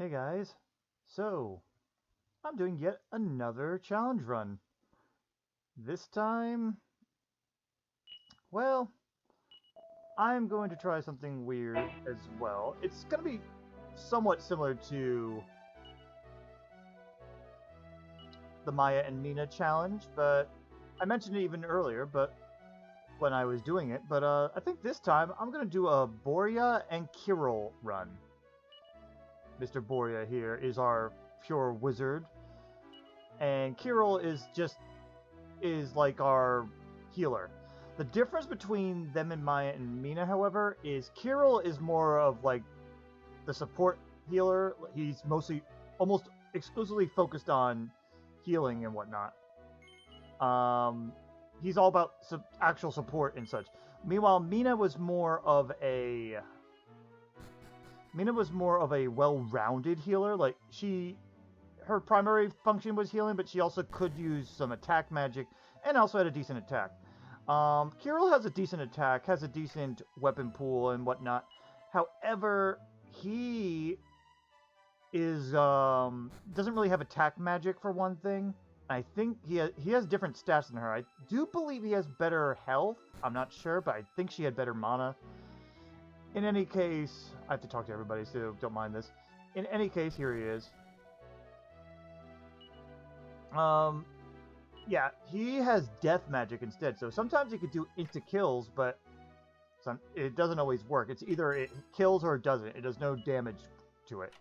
Hey guys, so I'm doing yet another challenge run. This time, well, I'm going to try something weird as well. It's going to be somewhat similar to the Maya and Meena challenge, but I mentioned it even earlier, but when I was doing it, but I think this time I'm going to do a Borya and Kiryl run. Mr. Borya here is our pure wizard, and Kiryl is like our healer. The difference between them and Maya and Meena, however, is Kiryl is more of like the support healer. He's mostly, almost exclusively focused on healing and whatnot. He's all about actual support and such. Meanwhile, Meena was more of a well-rounded healer. Like her primary function was healing, but she also could use some attack magic, and also had a decent attack. Kiryl has a decent attack, has a decent weapon pool and whatnot. However, he is doesn't really have attack magic for one thing. I think he has different stats than her. I do believe he has better health. I'm not sure, but I think she had better mana. In any case, I have to talk to everybody, so don't mind this. In any case, here he is. Yeah, he has death magic instead, so sometimes he could do insta-kills, but it doesn't always work. It's either it kills or it doesn't. It does no damage to it.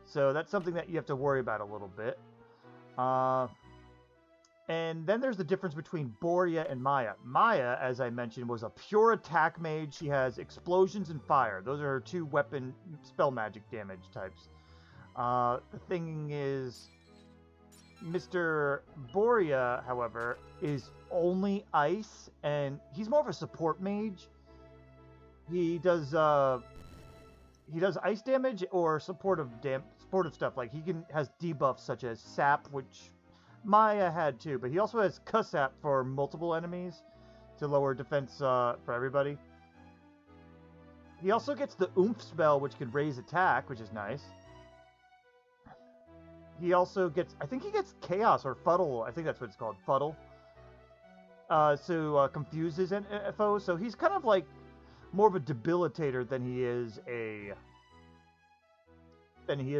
So that's something that you have to worry about a little bit. And then there's the difference between Borya and Maya. Maya, as I mentioned, was a pure attack mage. She has explosions and fire. Those are her two weapon spell magic damage types. The thing is, Mr. Borya, however, is only ice, and he's more of a support mage. He does ice damage or supportive stuff. Like has debuffs such as sap, which Maya had too, but he also has Kusap for multiple enemies to lower defense for everybody. He also gets the Oomph spell, which could raise attack, which is nice. He also gets, I think he gets Chaos or Fuddle. I think that's what it's called, Fuddle. Confuse his foes. So he's kind of like more of a debilitator than he is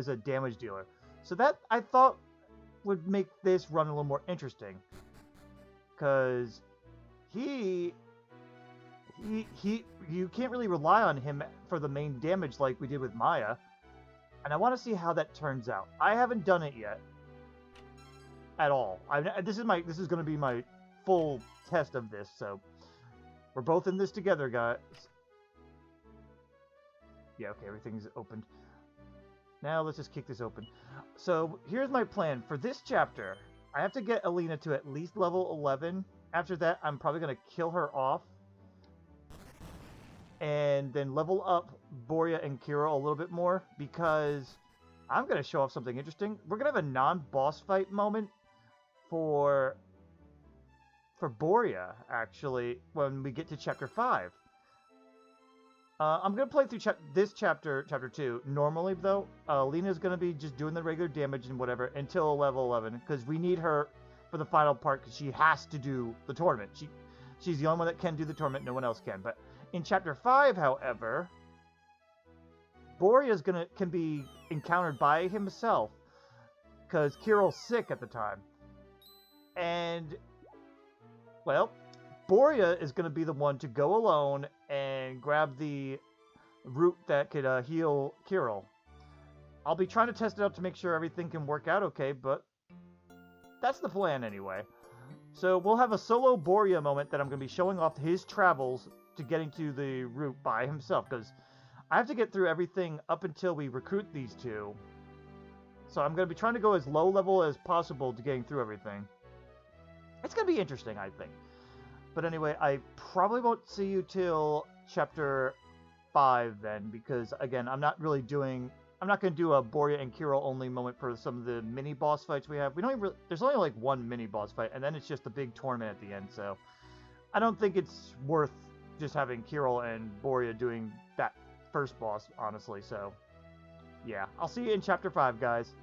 a damage dealer. So that, I thought, would make this run a little more interesting. Because you can't really rely on him for the main damage like we did with Maya. And I want to see how that turns out. I haven't done it yet. At all. This is going to be my full test of this, so we're both in this together, guys. Yeah, okay, everything's opened. Now let's just kick this open. So here's my plan. For this chapter, I have to get Alina to at least level 11. After that, I'm probably going to kill her off. And then level up Borya and Kiryl a little bit more, because I'm going to show off something interesting. We're going to have a non-boss fight moment for Borya, actually, when we get to Chapter 5. I'm going to play through this chapter 2. Normally, though, Lena's going to be just doing the regular damage and whatever until level 11, because we need her for the final part, because she has to do the tournament. She's the only one that can do the tournament, no one else can. But in Chapter 5, however, Borya's can be encountered by himself, because Kiryl's sick at the time. And, well, Borya is going to be the one to go alone and grab the root that could heal Kiryl. I'll be trying to test it out to make sure everything can work out okay, but that's the plan anyway. So we'll have a solo Borya moment that I'm going to be showing off his travels to getting to the root by himself, because I have to get through everything up until we recruit these two. So I'm going to be trying to go as low level as possible to getting through everything. It's going to be interesting, I think. But anyway, I probably won't see you till Chapter 5 then, because, again, I'm not going to do a Borya and Kiryl only moment for some of the mini-boss fights we have. There's only, like, one mini-boss fight, and then it's just the big tournament at the end, so I don't think it's worth just having Kiryl and Borya doing that first boss, honestly, so yeah, I'll see you in Chapter 5, guys.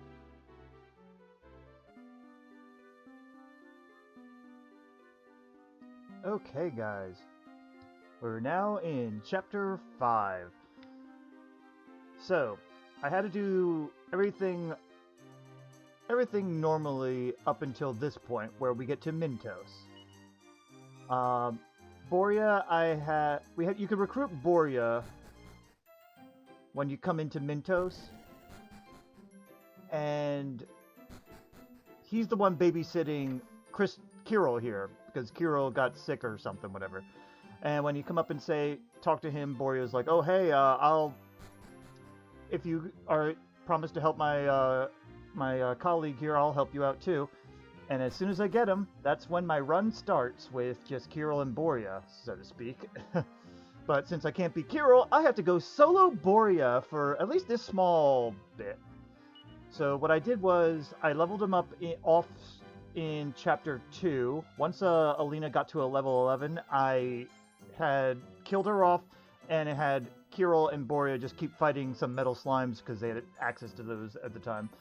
Okay, guys. We're now in Chapter 5. So, I had to do everything normally up until this point, where we get to Mintos. Borya, you can recruit Borya when you come into Mintos, and he's the one babysitting Kiryl here, because Kiryl got sick or something, whatever. And when you come up and talk to him, Borya's like, oh, hey, if you are promised to help my colleague here, I'll help you out too. And as soon as I get him, that's when my run starts with just Kiryl and Borya, so to speak. But since I can't beat Kiryl, I have to go solo Borya for at least this small bit. So what I did was I leveled him up off in Chapter 2. Once Alina got to a level 11, I had killed her off, and it had Kiryl and Borya just keep fighting some metal slimes because they had access to those at the time.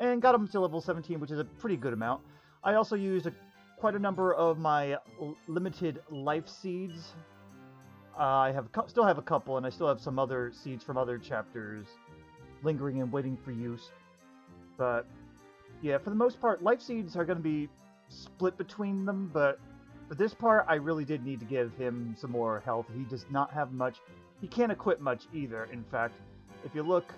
And got them to level 17, which is a pretty good amount. I also used quite a number of my limited life seeds. I still have a couple, and I still have some other seeds from other chapters lingering and waiting for use. But yeah, for the most part, life seeds are going to be split between them, but for this part, I really did need to give him some more health. He does not have much. He can't equip much either, in fact. If you look,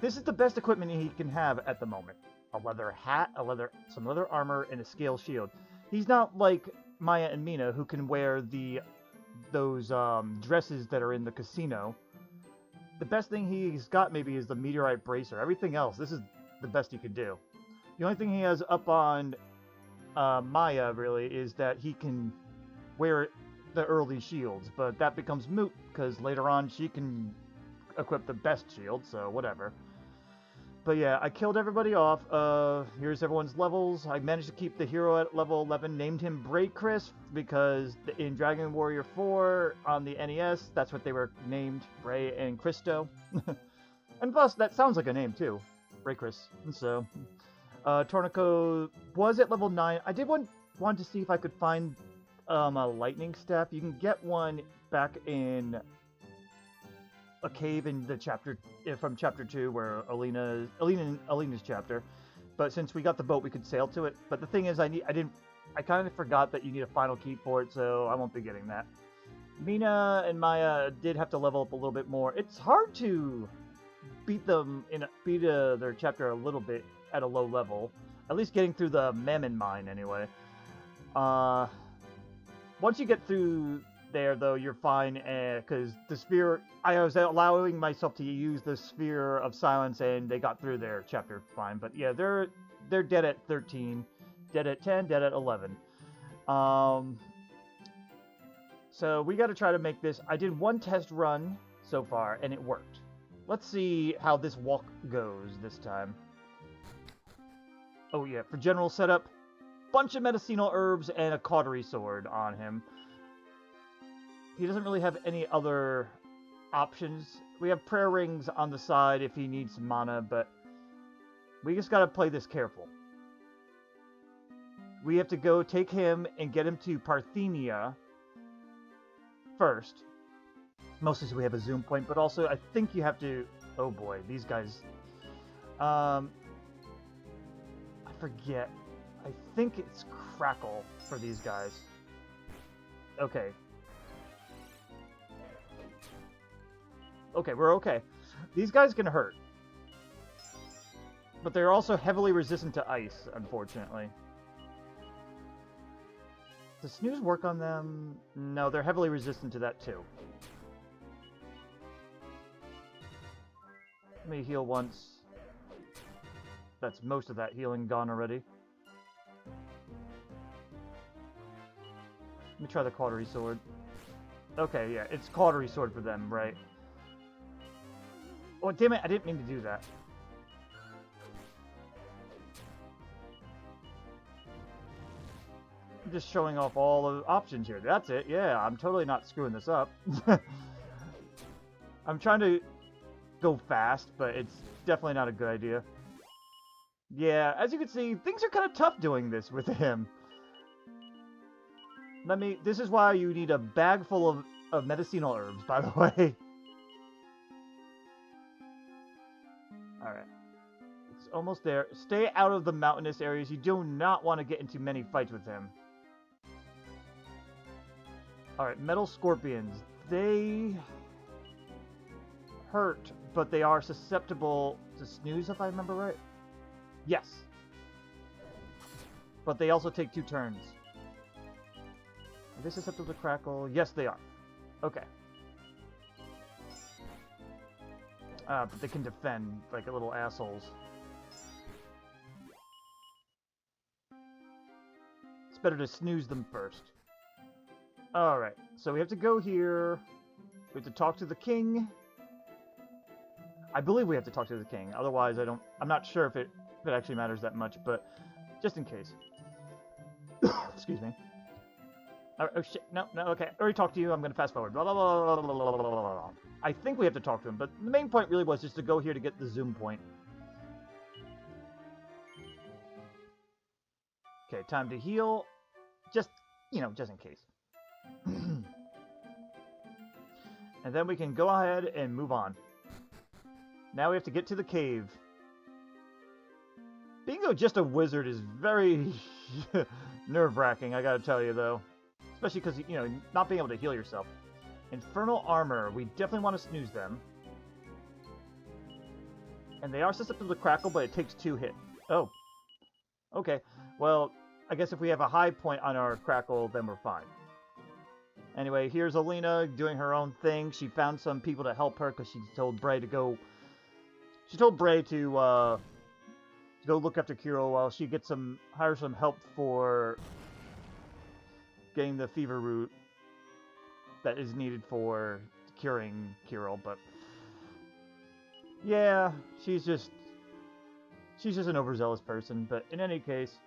this is the best equipment he can have at the moment. A leather hat, some leather armor, and a scale shield. He's not like Maya and Meena, who can wear those dresses that are in the casino. The best thing he's got maybe is the meteorite bracer. Everything else, this is the best he could do. The only thing he has up on Maya, really, is that he can wear the early shields, but that becomes moot, because later on she can equip the best shield, so whatever. But yeah, I killed everybody off. Here's everyone's levels. I managed to keep the hero at level 11, named him Chris, because in Dragon Warrior 4 on the NES, that's what they were named, Bray and Christo. And plus, that sounds like a name too, Chris. So, Tornico was at level 9. I did want to see if I could find a lightning staff. You can get one back in a cave in the from chapter 2, where Alina's chapter. But since we got the boat, we could sail to it. But the thing is, I kind of forgot that you need a final key for it, so I won't be getting that. Meena and Maya did have to level up a little bit more. It's hard to beat their chapter a little bit at a low level. At least getting through the Mammon Mine, anyway. Once you get through there, though, you're fine, because the sphere, I was allowing myself to use the Sphere of Silence, and they got through their chapter fine. But yeah, they're dead at 13, dead at 10, dead at 11. So we got to try to make this. I did one test run so far, and it worked. Let's see how this walk goes this time. Oh yeah, for general setup, bunch of medicinal herbs and a cautery sword on him. He doesn't really have any other options. We have prayer rings on the side if he needs mana, but we just gotta play this careful. We have to go take him and get him to Parthenia first. Mostly so we have a zoom point, but also I think you have to... Oh boy, these guys... I forget. I think it's Crackle for these guys. Okay. Okay, we're okay. These guys can hurt. But they're also heavily resistant to ice, unfortunately. Does Snooze work on them? No, they're heavily resistant to that too. Let me heal once. That's most of that healing gone already. Let me try the cautery sword. Okay, yeah, it's cautery sword for them, right? Oh, damn it, I didn't mean to do that. I'm just showing off all the options here. That's it, yeah, I'm totally not screwing this up. I'm trying to go fast, but it's definitely not a good idea. Yeah, as you can see, things are kind of tough doing this with him. This is why you need a bag full of medicinal herbs, by the way. Alright. It's almost there. Stay out of the mountainous areas. You do not want to get into many fights with him. Alright, metal scorpions. They hurt, but they are susceptible to snooze, if I remember right. Yes. But they also take 2 turns. Are they susceptible to crackle? Yes, they are. Okay. But they can defend like little assholes. It's better to snooze them first. Alright, so we have to go here. We have to talk to the king. I believe we have to talk to the king. Otherwise, I'm not sure if it actually matters that much, but just in case. Excuse me. Oh shit, no, okay. I already talked to you, I'm gonna fast forward. Blah, blah, blah, blah, blah, blah, blah, blah. I think we have to talk to him, but the main point really was just to go here to get the zoom point. Okay, time to heal. Just, just in case. And then we can go ahead and move on. Now we have to get to the cave. Being just a wizard is very nerve-wracking, I gotta tell you, though. Especially because, not being able to heal yourself. Infernal armor. We definitely want to snooze them. And they are susceptible to crackle, but it takes 2 hits. Oh. Okay. Well, I guess if we have a high point on our crackle, then we're fine. Anyway, here's Alina doing her own thing. She found some people to help her because she told Bray to go... She told Bray to go look after Kiryl while she gets hire some help for getting the fever root that is needed for curing Kiryl, but yeah, she's just an overzealous person. But in any case,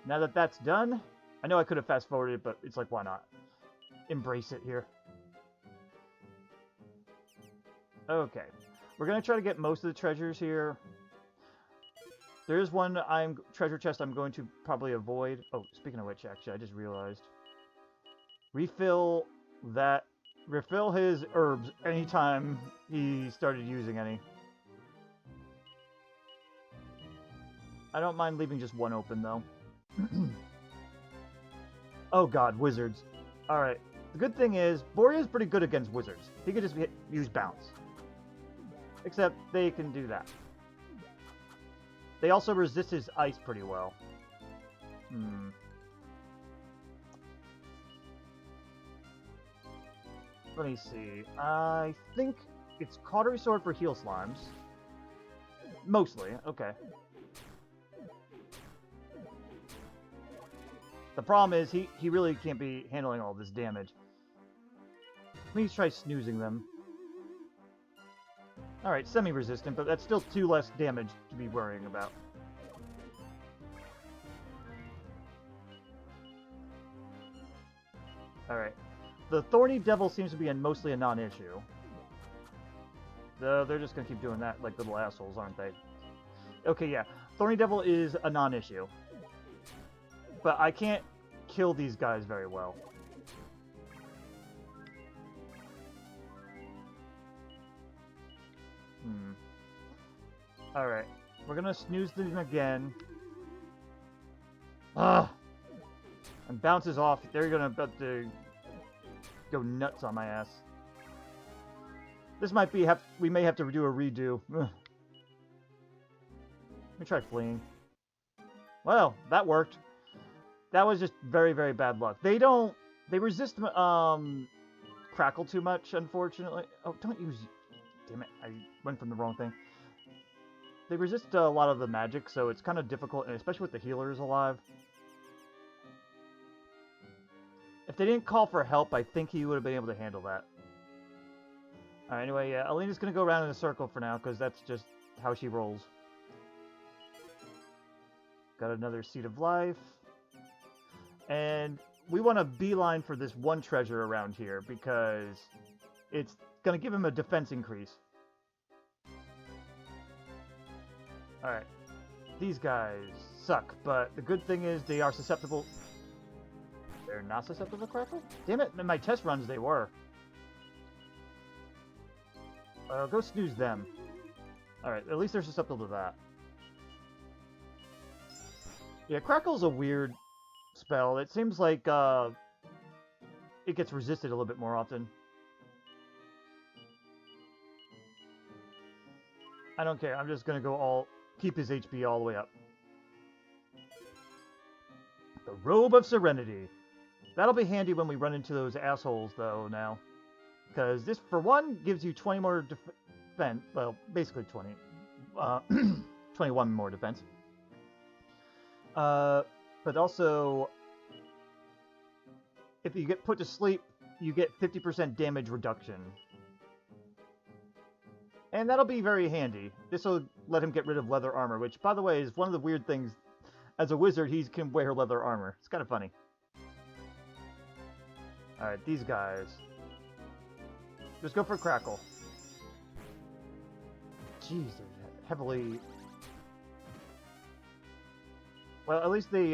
now that that's done, I know I could have fast forwarded, but it's like, why not? Embrace it here. Okay, we're gonna try to get most of the treasures here. There is one treasure chest I'm going to probably avoid. Oh, speaking of which, actually, I just realized. Refill his herbs anytime he started using any. I don't mind leaving just one open, though. Oh god, wizards. Alright, the good thing is, Borya's pretty good against wizards. He could just use bounce. Except they can do that. They also resist his ice pretty well. Let me see. I think it's Cautery Sword for heal slimes. Mostly, okay. The problem is, he really can't be handling all this damage. Let me try snoozing them. Alright, semi-resistant, but that's still 2 less damage to be worrying about. Alright. The Thorny Devil seems to be mostly a non-issue. They're just gonna keep doing that like little assholes, aren't they? Okay, yeah. Thorny Devil is a non-issue. But I can't kill these guys very well. Alright. We're gonna snooze them again. Ah! And bounces off. They're gonna about to go nuts on my ass. This might be... we may have to do a redo. Ugh. Let me try fleeing. Well, that worked. That was just very, very bad luck. They resist crackle too much, unfortunately. Oh, don't use... Damn it, I went from the wrong thing. They resist a lot of the magic, so it's kind of difficult, and especially with the healers alive. If they didn't call for help, I think he would have been able to handle that. Alright, anyway, yeah, Alina's gonna go around in a circle for now, because that's just how she rolls. Got another Seed of Life. And we want a beeline for this one treasure around here, because it's gonna give him a defense increase. Alright. These guys suck, but the good thing is they are susceptible... They're not susceptible to Crackle? Damn it, in my test runs they were. Go snooze them. Alright, at least they're susceptible to that. Yeah, Crackle's a weird spell. It seems like it gets resisted a little bit more often. I don't care. I'm just gonna go keep his HP all the way up. The Robe of Serenity. That'll be handy when we run into those assholes, though, now. Because this, for one, gives you 20 more defense. Well, basically 20. 21 more defense. But also, if you get put to sleep, you get 50% damage reduction. And that'll be very handy. This will let him get rid of leather armor, which, by the way, is one of the weird things. As a wizard, he can wear leather armor. It's kind of funny. Alright, these guys. Just go for Crackle. Jeez, they're heavily... Well, at least they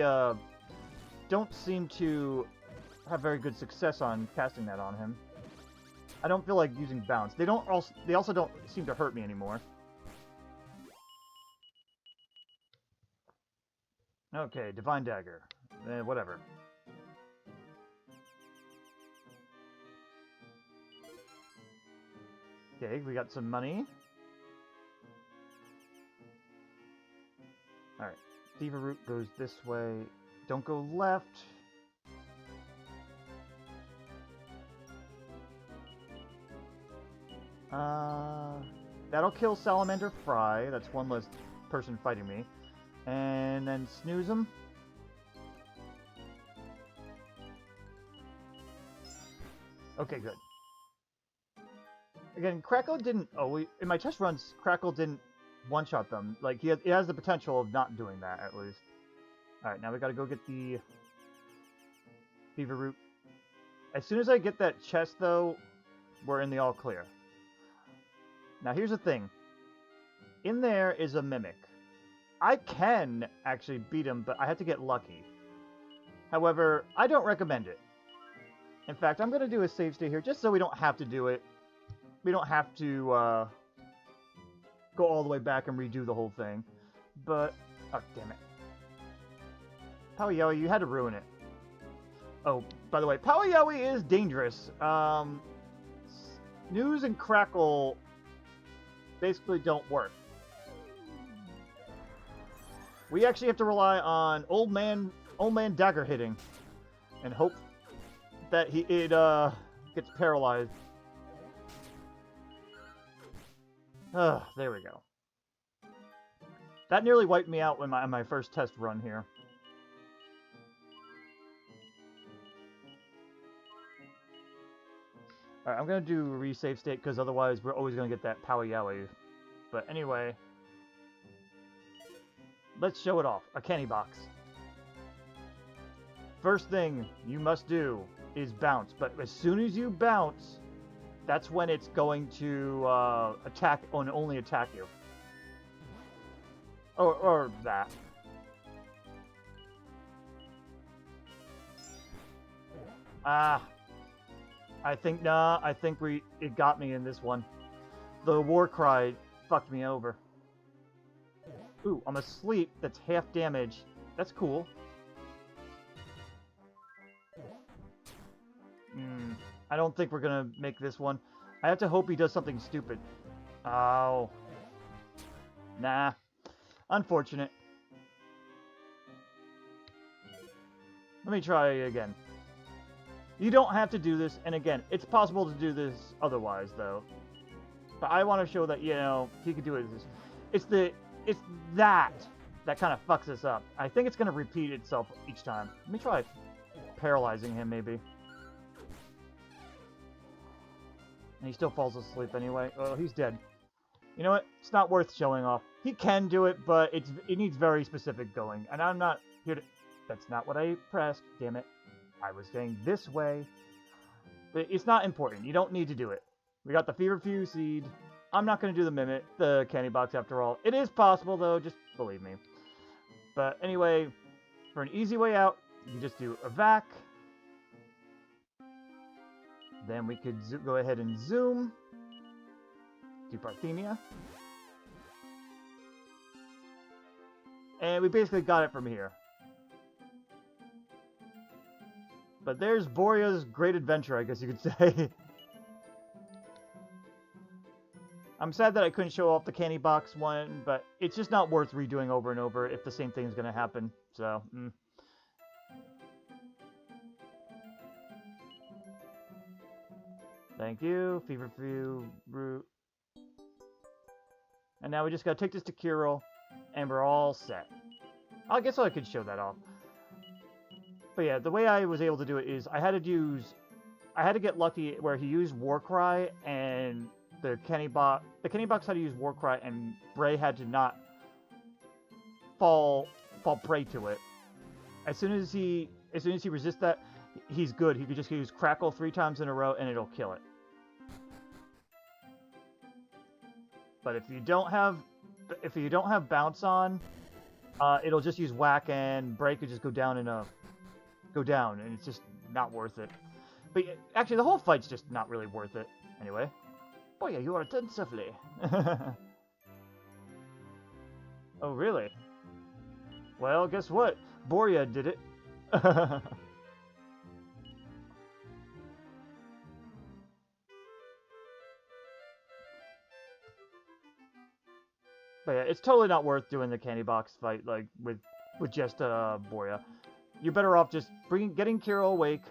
don't seem to have very good success on casting that on him. I don't feel like using bounce. They also don't seem to hurt me anymore. Okay, Divine Dagger. Whatever. Okay, we got some money. Alright. Fever Root goes this way. Don't go left. That'll kill Salamander Fry. That's one less person fighting me. And then snooze him. Okay, good. Again, Crackle didn't always... In my test runs, Crackle didn't one-shot them. Like, he has the potential of not doing that, at least. Alright, now we gotta go get the Fever Root. As soon as I get that chest, though, we're in the all clear. Now, here's the thing. In there is a Mimic. I can actually beat him, but I have to get lucky. However, I don't recommend it. In fact, I'm going to do a save state here, just so we don't have to do it. We don't have to go all the way back and redo the whole thing. But, oh, damn it. Powiyowie, you had to ruin it. Oh, by the way, Powiyowie is dangerous. Snooze and Crackle basically don't work. We actually have to rely on old man dagger hitting, and hope that it gets paralyzed. There we go. That nearly wiped me out when my first test run here. Alright, I'm gonna do a resave state because otherwise we're always gonna get that Powiyowie. But anyway, let's show it off. A candy box. First thing you must do is bounce, but as soon as you bounce, that's when it's going to attack and only attack you. Or that. I think it got me in this one. The war cry fucked me over. Ooh, I'm asleep. That's half damage. That's cool. I don't think we're gonna make this one. I have to hope he does something stupid. Oh. Nah. Unfortunate. Let me try again. You don't have to do this, and again, it's possible to do this otherwise, though. But I want to show that, you know, he could do it. It's that kind of fucks us up. I think it's going to repeat itself each time. Let me try paralyzing him, maybe. And he still falls asleep anyway. Oh, he's dead. You know what? It's not worth showing off. He can do it, but it needs very specific going. And I'm not here to... That's not what I pressed. Damn it. I was going this way. But it's not important. You don't need to do it. We got the Feverfew Seed. I'm not going to do the candy box after all. It is possible, though, just believe me. But anyway, for an easy way out, you just do a vac. Then we could go ahead and zoom. Do Parthenia. And we basically got it from here. But there's Borya's great adventure, I guess you could say. I'm sad that I couldn't show off the candy box one, but it's just not worth redoing over and over if the same thing is going to happen. So, Thank you, Feverfew, Root. And now we just got to take this to Kiryl, and we're all set. I guess I could show that off. But yeah, the way I was able to do it is I had to get lucky where he used Warcry, and the candy box had to use Warcry, and Bray had to not fall prey to it. As soon as he resists that, he's good. He could just use Crackle 3 times in a row, and it'll kill it. But if you don't have Bounce on, it'll just use Whack, and Bray could just go down, and it's just not worth it. But actually, the whole fight's just not really worth it. Anyway. Oh yeah, you are done safely. Oh really? Well, guess what? Borya did it. But yeah, it's totally not worth doing the candy box fight like with just Borya. You're better off just getting Kiryl awake,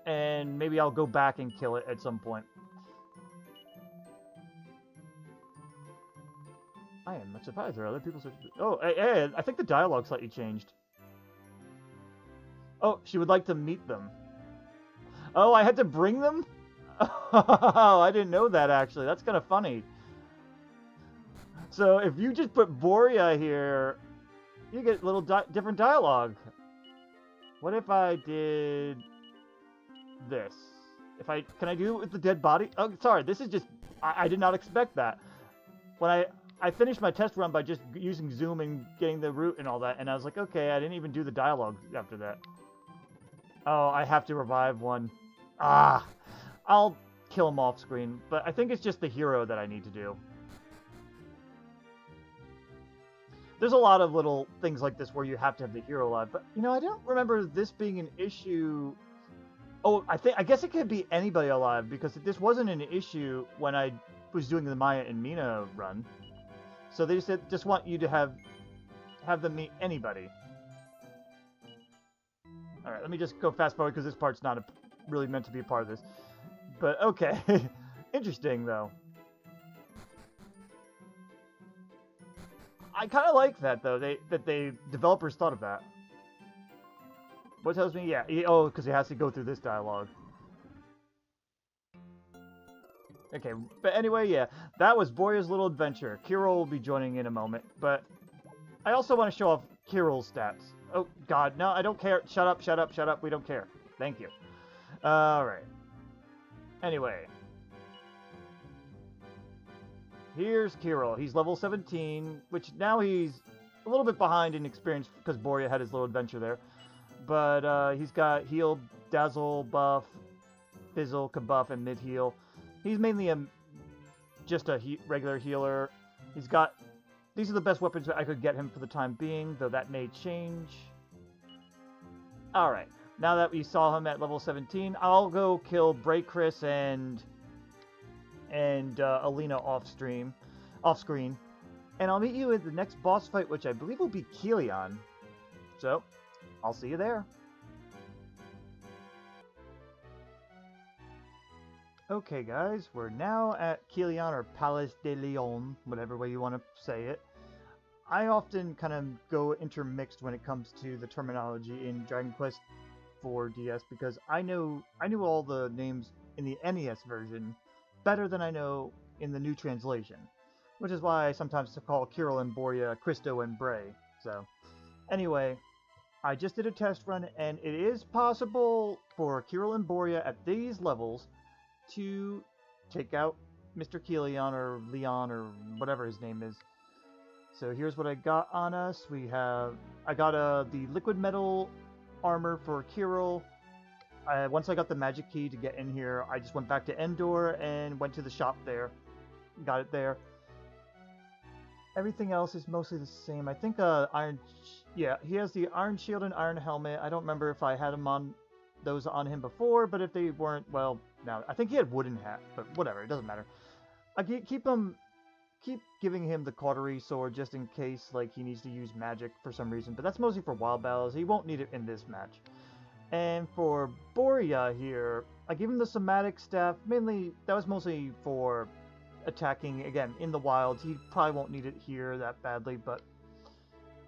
and maybe I'll go back and kill it at some point. I am much surprised there are other people. Oh, hey, I think the dialogue slightly changed. Oh, she would like to meet them. Oh, I had to bring them? Oh, I didn't know that, actually. That's kind of funny. So, if you just put Borya here, you get a little different dialogue. What if I did this? Can I do it with the dead body? Oh, sorry, this is just... I did not expect that. When I finished my test run by just using zoom and getting the root and all that, and I was like, okay, I didn't even do the dialogue after that. Oh, I have to revive one. Ah, I'll kill him off screen, but I think it's just the hero that I need to do. There's a lot of little things like this where you have to have the hero alive, but, you know, I don't remember this being an issue. Oh, I guess it could be anybody alive, because this wasn't an issue when I was doing the Maya and Meena run. So they just want you to have them meet anybody. Alright, let me just go fast forward, because this part's not really meant to be a part of this. But, okay. Interesting, though. I kind of like that, though, that developers thought of that. What tells me? Yeah, because he has to go through this dialogue. Okay, but anyway, yeah, that was Borya's little adventure. Kiryl will be joining in a moment, but I also want to show off Kiryl's stats. Oh, God, no, I don't care. Shut up, shut up, shut up. We don't care. Thank you. Alright. Anyway. Here's Kiryl. He's level 17, which now he's a little bit behind in experience because Borya had his little adventure there. But he's got heal, dazzle buff, fizzle, kabuff, and mid heal. He's mainly just a regular healer. He's got... These are the best weapons that I could get him for the time being, though that may change. Alright, now that we saw him at level 17, I'll go kill Bray Chris and Alina off screen. And I'll meet you in the next boss fight, which I believe will be Kilian. So, I'll see you there. Okay guys, we're now at Kilian, or Palace de Leon, whatever way you want to say it. I often kind of go intermixed when it comes to the terminology in Dragon Quest IV DS, because I knew all the names in the NES version better than I know in the new translation, which is why I sometimes call Kiryl and Borya Christo and Bray. So, anyway, I just did a test run, and it is possible for Kiryl and Borya at these levels to take out Mr. Kilion or Leon or whatever his name is. So here's what I got on us. I got the liquid metal armor for Kiryl. Once I got the magic key to get in here, I just went back to Endor and went to the shop there. Got it there. Everything else is mostly the same. I think yeah, he has the iron shield and iron helmet. I don't remember if I had those on him before, but if they weren't, well, no. I think he had wooden hat, but whatever, it doesn't matter. I keep giving him the cautery sword just in case like he needs to use magic for some reason, but that's mostly for wild battles. He won't need it in this match. And for Borya here, I gave him the somatic staff. Mainly, that was mostly for attacking, again, in the wilds. He probably won't need it here that badly, but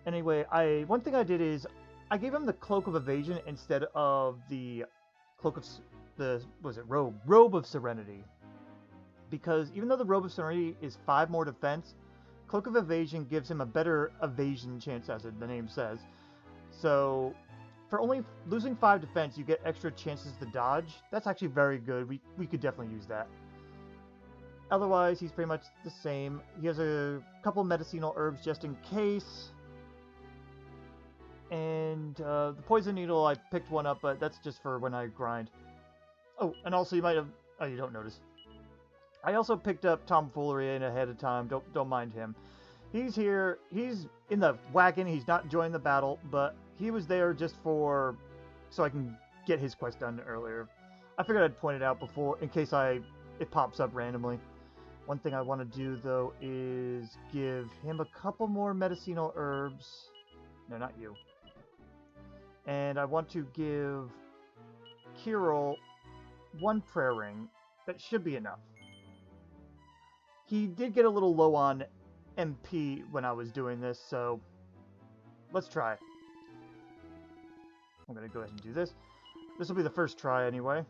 anyway, one thing I did is I gave him the Cloak of Evasion instead of the Cloak of Robe of Serenity. Because even though the Robe of Serenity is 5 more defense, Cloak of Evasion gives him a better evasion chance, as the name says. So for only losing 5 defense, you get extra chances to dodge. That's actually very good. We could definitely use that. Otherwise, he's pretty much the same. He has a couple medicinal herbs just in case. And the poison needle, I picked one up, but that's just for when I grind. Oh, and also you might have... Oh, you don't notice. I also picked up Tomfoolery in ahead of time. Don't mind him. He's here. He's in the wagon. He's not joining the battle, but he was there just so I can get his quest done earlier. I figured I'd point it out before, in case it pops up randomly. One thing I want to do, though, is give him a couple more medicinal herbs. No, not you. And I want to give Kiryl 1 prayer ring. That should be enough. He did get a little low on MP when I was doing this, so let's try. I'm going to go ahead and do this. This will be the first try anyway.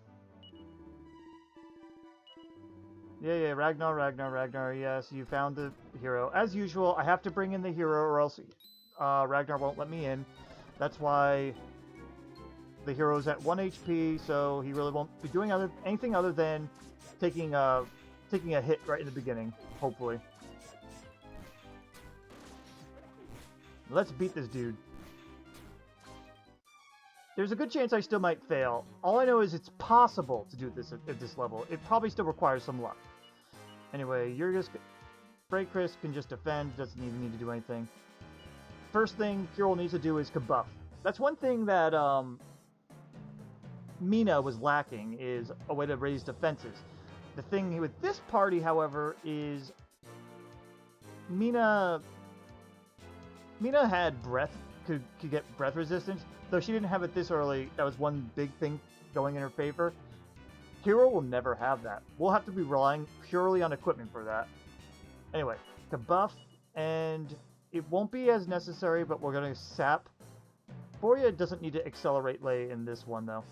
Yeah, Ragnar, yes, you found the hero. As usual, I have to bring in the hero or else Ragnar won't let me in. That's why the hero's at 1 HP, so he really won't be doing anything other than taking a hit right in the beginning, hopefully. Let's beat this dude. There's a good chance I still might fail. All I know is it's possible to do this at this level. It probably still requires some luck. Anyway, Chris can just defend, doesn't even need to do anything. First thing Kiryl needs to do is kabuff. That's one thing that Meena was lacking, is a way to raise defenses. The thing with this party, however, is Meena had breath, could get breath resistance, though she didn't have it this early. That was one big thing going in her favor. Kiryl will never have that. We'll have to be relying purely on equipment for that. Anyway, kabuff, and it won't be as necessary, but we're going to sap. Borya doesn't need to accelerate lay in this one, though.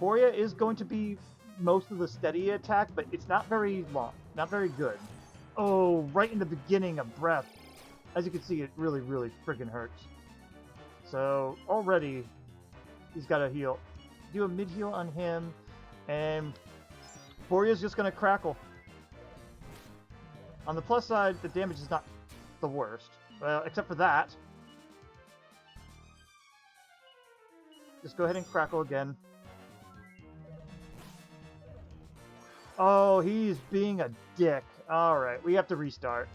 Borya is going to be most of the steady attack, but it's not very long, not very good. Oh, right in the beginning of breath. As you can see, it really, really friggin' hurts. So, already, he's got a heal. Do a mid-heal on him, and Borya's just gonna crackle. On the plus side, the damage is not the worst. Well, except for that. Just go ahead and crackle again. Oh, he's being a dick. Alright, we have to restart.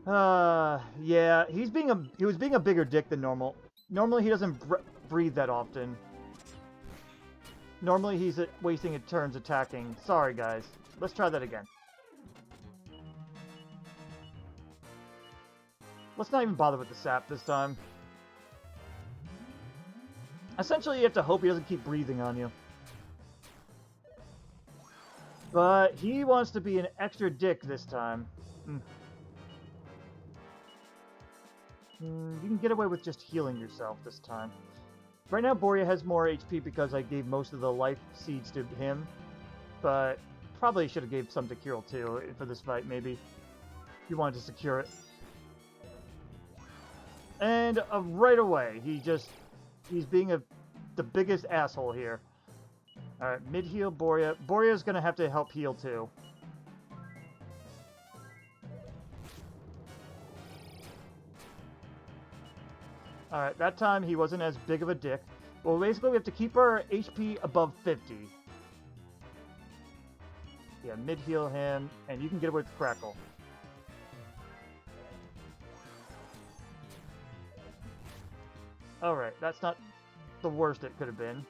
Yeah, he was being a bigger dick than normal. Normally he doesn't breathe that often. Normally he's wasting his turns attacking. Sorry, guys. Let's try that again. Let's not even bother with the sap this time. Essentially, you have to hope he doesn't keep breathing on you. But he wants to be an extra dick this time. You can get away with just healing yourself this time. Right now, Borya has more HP because I gave most of the life seeds to him. But probably should have gave some to Kiryl too for this fight, maybe. If you wanted to secure it. And right away, he's being the biggest asshole here. Alright, mid-heal Borya. Borya's gonna have to help heal too. Alright, that time he wasn't as big of a dick. Well, basically we have to keep our HP above 50. Yeah, mid-heal him, and you can get away with Crackle. Alright, that's not the worst it could have been.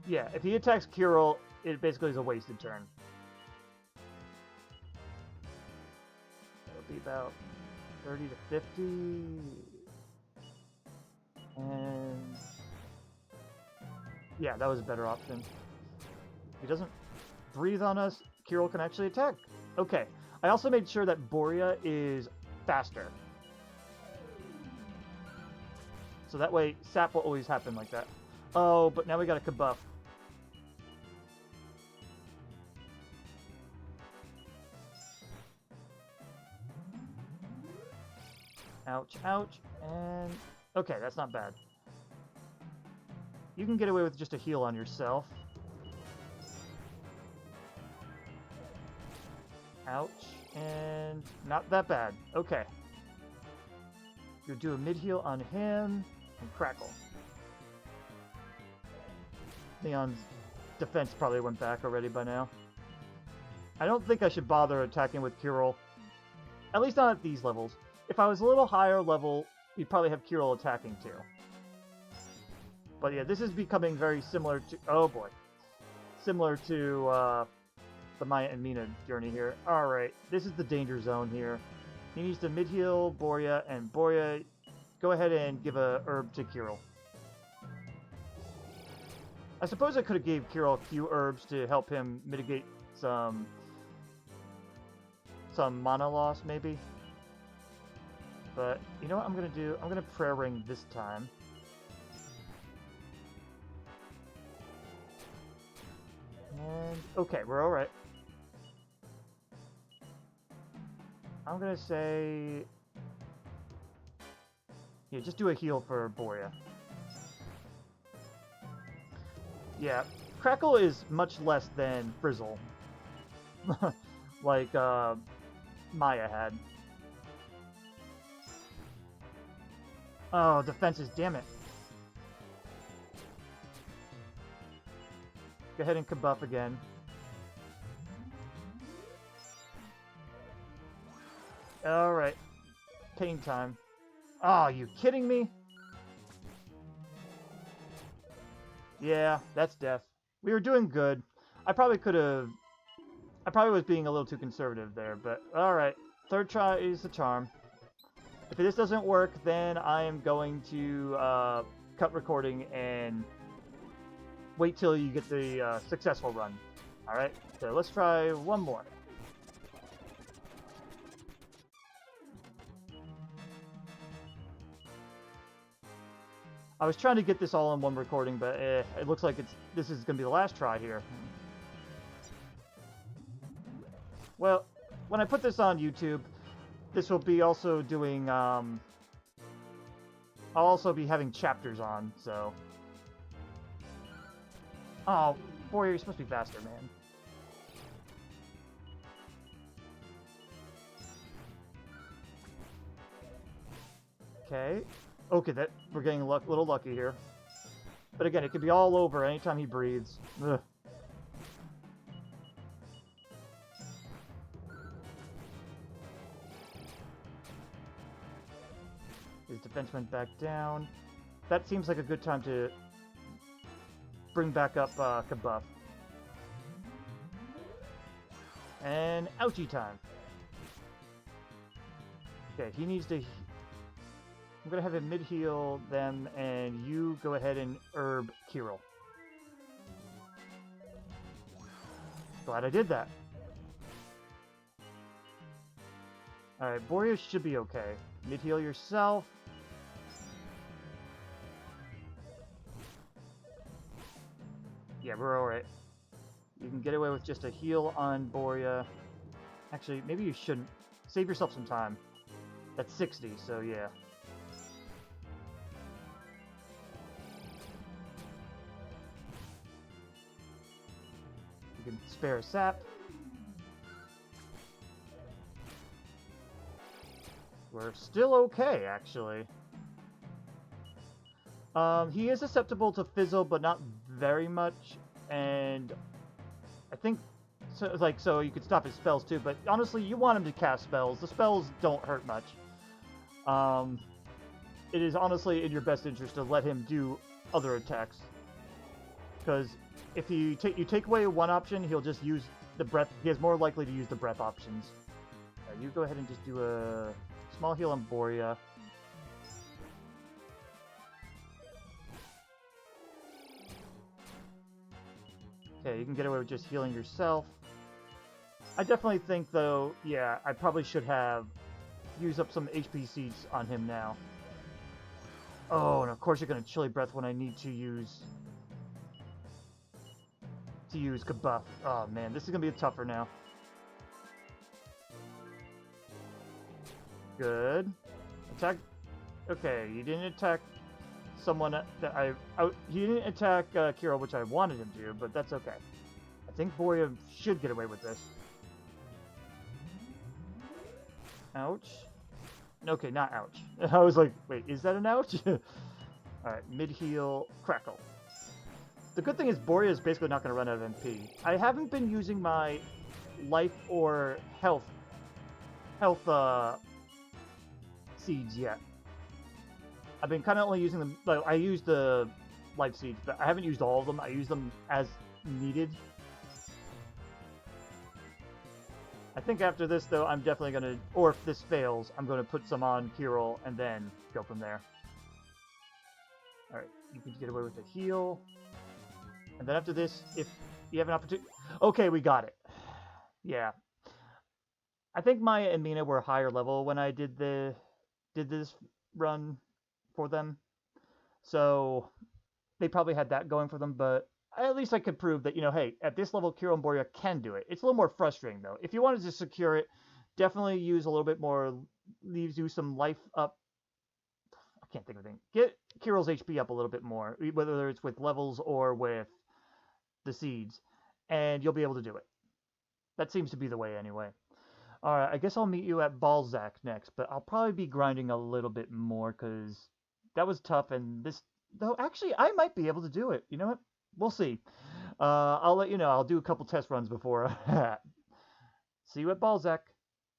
Yeah, if he attacks Kiryl, it basically is a wasted turn. It'll be about 30 to 50. And... yeah, that was a better option. If he doesn't breathe on us, Kiryl can actually attack. Okay. I also made sure that Borya is faster. So that way, sap will always happen like that. Oh, but now we got a Kabuff. Ouch, ouch, and... okay, that's not bad. You can get away with just a heal on yourself. Ouch, and not that bad. Okay. You'll do a mid-heal on him, and Crackle. Leon's defense probably went back already by now. I don't think I should bother attacking with Kiryl. At least not at these levels. If I was a little higher level, you'd probably have Kiryl attacking too. But yeah, this is becoming very similar to... oh boy. Similar to the Maya and Meena journey here. Alright, this is the danger zone here. He needs to mid-heal Borya, and Borya, go ahead and give a herb to Kiryl. I suppose I could have gave Kiryl a few herbs to help him mitigate some mana loss, maybe. But, you know what I'm going to do? I'm going to Prayer Ring this time. And, okay, we're alright. I'm going to say... yeah, just do a heal for Borya. Yeah, Crackle is much less than Frizzle. Like, Maya had. Oh, defenses, damn it. Go ahead and Kabuff again. Alright. Pain time. Oh, are you kidding me? Yeah, that's death. We were doing good. I probably was being a little too conservative there, but alright. Third try is the charm. If this doesn't work, then I am going to cut recording and wait till you get the successful run. Alright, so let's try one more. I was trying to get this all in one recording, but it looks like this is going to be the last try here. Well, when I put this on YouTube, this will be also doing, I'll also be having chapters on, so... oh, Borya, you're supposed to be faster, man. Okay. Okay, we're getting a little lucky here. But again, it could be all over anytime he breathes. Ugh. His defense went back down. That seems like a good time to bring back up Kabuff. And ouchie time. Okay, he needs to... I'm going to have him mid-heal them, and you go ahead and herb Kiryl. Glad I did that. Alright, Borya should be okay. Mid-heal yourself. Yeah, we're alright. You can get away with just a heal on Borya. Actually, maybe you shouldn't. Save yourself some time. That's 60, so yeah. can spare a sap. We're still okay, actually. He is susceptible to fizzle, but not very much, and I think so you could stop his spells too, but honestly, you want him to cast spells. The spells don't hurt much. It is honestly in your best interest to let him do other attacks, because if you take away one option, he'll just use the breath. He is more likely to use the breath options. You go ahead and just do a small heal on Borya. Okay, you can get away with just healing yourself. I definitely think, though, yeah, I probably should have used up some HP seeds on him now. Oh, and of course you're going to Chilly Breath when I need to use Kabuff. Oh, man, this is going to be tougher now. Good. Attack. Okay, you didn't attack someone that he didn't attack Kiryl, which I wanted him to, but that's okay. I think Borya should get away with this. Ouch. Okay, not ouch. I was like, wait, is that an ouch? Alright, mid-heal, crackle. The good thing is Borya is basically not going to run out of MP. I haven't been using my life or health seeds yet. I've been kind of only using them, like, I used the life seeds, but I haven't used all of them. I use them as needed. I think after this, though, I'm definitely going to, or if this fails, I'm going to put some on Kiryl and then go from there. Alright, you can get away with a heal. And then after this, if you have an opportunity... Okay, we got it. Yeah. I think Maya and Meena were higher level when I did this run for them. So they probably had that going for them, but at least I could prove that, you know, hey, at this level, Kiryl and Borya can do it. It's a little more frustrating, though. If you wanted to secure it, definitely use a little bit more, leaves you some life up. I can't think of anything. Get Kiryl's HP up a little bit more, whether it's with levels or with the seeds, and you'll be able to do it. That seems to be the way anyway. Alright, I guess I'll meet you at Balzac next, but I'll probably be grinding a little bit more, because that was tough, and this... Though, actually, I might be able to do it. You know what? We'll see. I'll let you know. I'll do a couple test runs before. See you at Balzac.